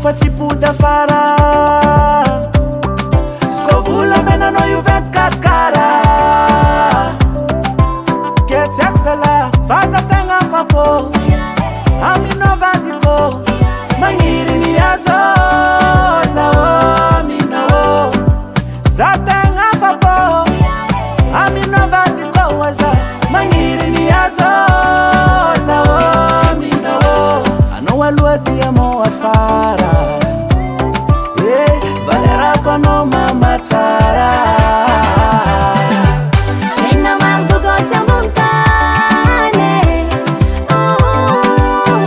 fa tsy pody afara Ska volamenanao io 24 kara Ke tsy haiko zala fa za tegna afa-po Aminao vadiko Magniry ny azo Zao aminao Za tegna afa-po Aminao vadiko aza Magniry ny azo Zao aminao Anao aloha dia mo afara Valerako anao mama tsara Tena magbogo sa montane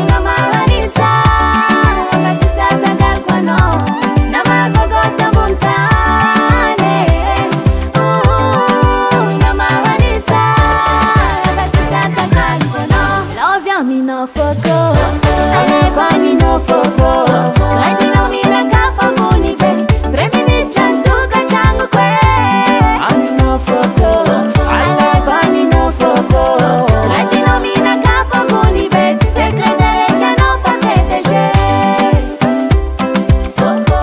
Na maranisa Ma tsy satagalko anao Na magbogo sa montane Na maranisa Ma tsy satagalko anao Love aminao foco Alevaninao foco Kaitinao minaka famboni be Preministra ntuka changu kwe Aminao foco Alevaninao foco Kaitinao minaka famboni be Secretary kanao fa PDG Foco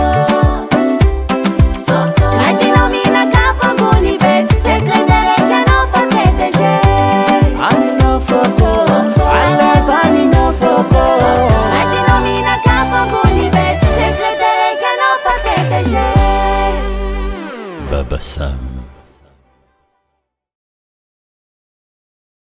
Kaitinao minaka famboni be Secretary kanao fa PDG Aminao foco Alevaninao foco Kaitinao minaka famboni be Secretary kanao fa PDG Baba Sam.